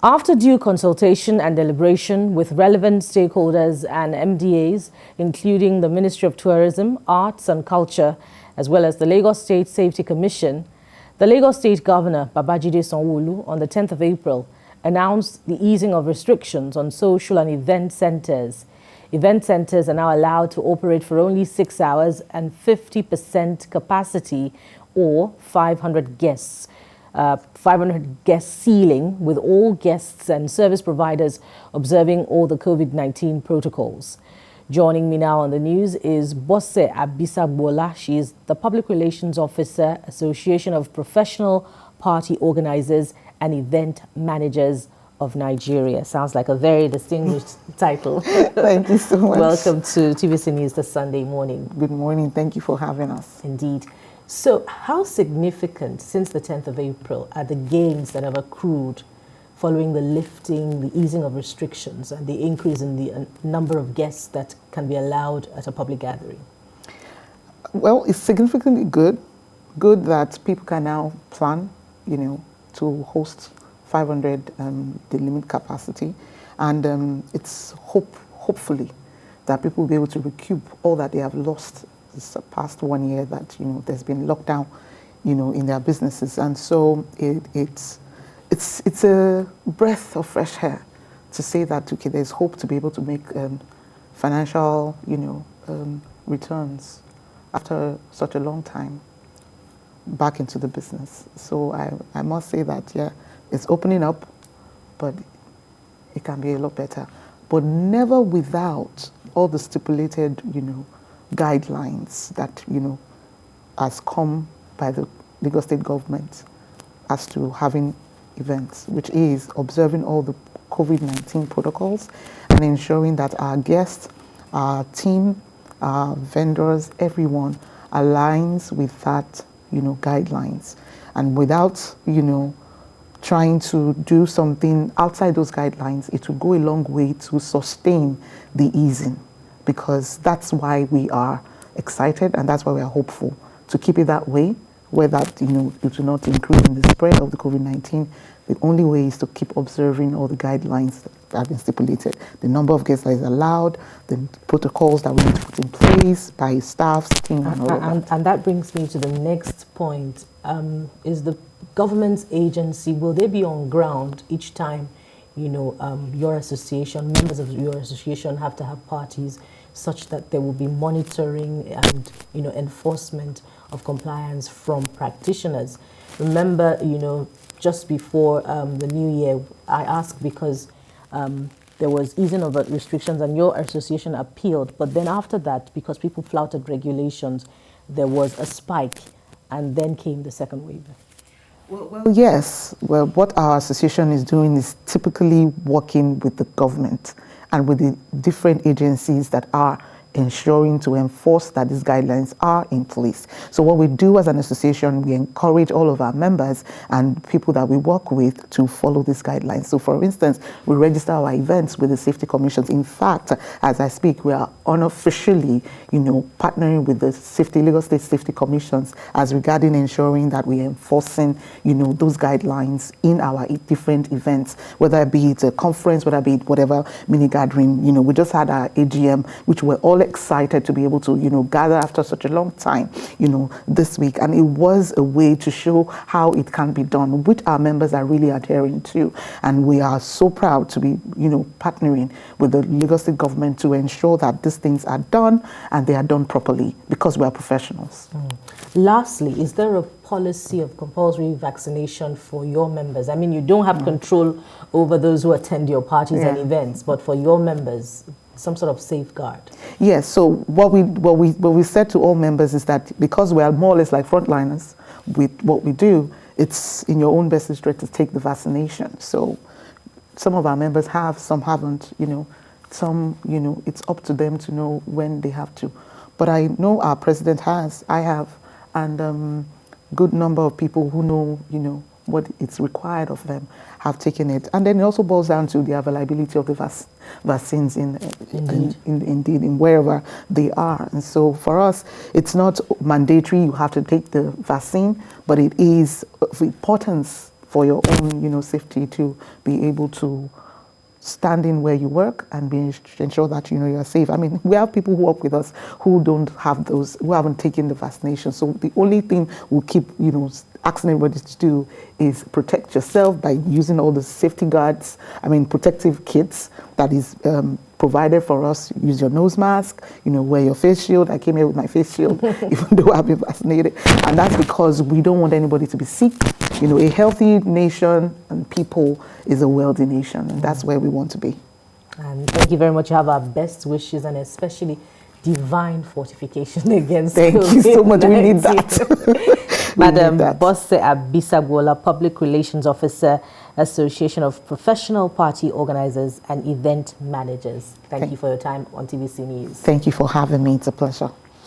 After due consultation and deliberation with relevant stakeholders and MDAs, including the Ministry of Tourism, Arts and Culture, as well as the Lagos State Safety Commission, the Lagos State Governor, Babajide Sanwo-Olu, on the 10th of April, announced the easing of restrictions on social and event centers. Event centers are now allowed to operate for only 6 hours and 50% capacity, or 500 guests. 500 guest ceiling, with all guests and service providers observing all the COVID-19 protocols. Joining me now on the news is Bose Abisagboola. She is the Public Relations Officer, Association of Professional Party Organizers and Event Managers of Nigeria. Sounds like a very distinguished title. Thank you so much. Welcome to TVC News this Sunday morning. Good morning. Thank you for having us. Indeed. So how significant, since the 10th of April, are the gains that have accrued following the lifting, the easing of restrictions, and the increase in the number of guests that can be allowed at a public gathering? Well, it's significantly good. Good that people can now plan, to host 500, the limit capacity. And it's hopefully that people will be able to recoup all that they have lost this past 1 year that, there's been lockdown, in their businesses. And so it's a breath of fresh air to say that, okay, there's hope to be able to make financial, returns after such a long time back into the business. So I must say that, yeah, it's opening up, but it can be a lot better. But never without all the stipulated, guidelines that, has come by the Lagos State government as to having events, which is observing all the COVID-19 protocols and ensuring that our guests, our team, our vendors, everyone aligns with that, guidelines. And without, trying to do something outside those guidelines, it will go a long way to sustain the easing, because that's why we are excited and that's why we are hopeful to keep it that way, where that, it will not increase in the spread of the COVID-19. The only way is to keep observing all the guidelines that have been stipulated, the number of guests that is allowed, the protocols that we need to put in place by staff, team, and all of that. And that brings me to the next point. Is the government's agency, will they be on ground each time, your association, members of your association have to have parties, such that there will be monitoring and, enforcement of compliance from practitioners? Remember, just before the new year, I asked because there was easing of restrictions and your association appealed. But then after that, because people flouted regulations, there was a spike, and then came the second wave. Well, yes. Well, what our association is doing is typically working with the government and with the different agencies that are ensuring to enforce that these guidelines are in place. So what we do as an association, we encourage all of our members and people that we work with to follow these guidelines. So for instance, we register our events with the safety commissions. In fact, as I speak, we are unofficially, partnering with the Lagos State Safety Commissions as regarding ensuring that we're enforcing, those guidelines in our different events, whether it be a conference, whether it be whatever mini gathering. We just had our AGM, which we're all excited to be able to, gather after such a long time, this week. And it was a way to show how it can be done, which our members are really adhering to. And we are so proud to be, partnering with the Lagos State government to ensure that these things are done and they are done properly, because we are professionals. Lastly, is there a policy of compulsory vaccination for your members? I mean, you don't have control over those who attend your parties and events, but for your members, some sort of safeguard? Yes. So what we said to all members is that because we are more or less like frontliners with what we do, it's in your own best interest to take the vaccination. So some of our members have, some haven't. Some it's up to them to know when they have to. But I know our president has, I have, and good number of people who know, what it's required of them have taken it. And then it also boils down to the availability of the vaccines in wherever they are. And so for us, it's not mandatory you have to take the vaccine, but it is of importance for your own, safety to be able to stand in where you work and ensure that you are safe. I mean, we have people who work with us who don't have those, who haven't taken the vaccination. So the only thing we'll keep asking everybody to do is protect yourself by using all the safety guards. I mean, protective kits that is provided for us. Use your nose mask, wear your face shield. I came here with my face shield, even though I've been vaccinated. And that's because we don't want anybody to be sick. A healthy nation and people is a wealthy nation, and that's where we want to be. And thank you very much. You have our best wishes, and especially divine fortification against Thank COVID-19. you so much. We need that. Madam Bose Abisagboola, Public Relations Officer, Association of Professional Party Organizers and Event Managers. Thank you for your time on TVC News. Thank you for having me. It's a pleasure.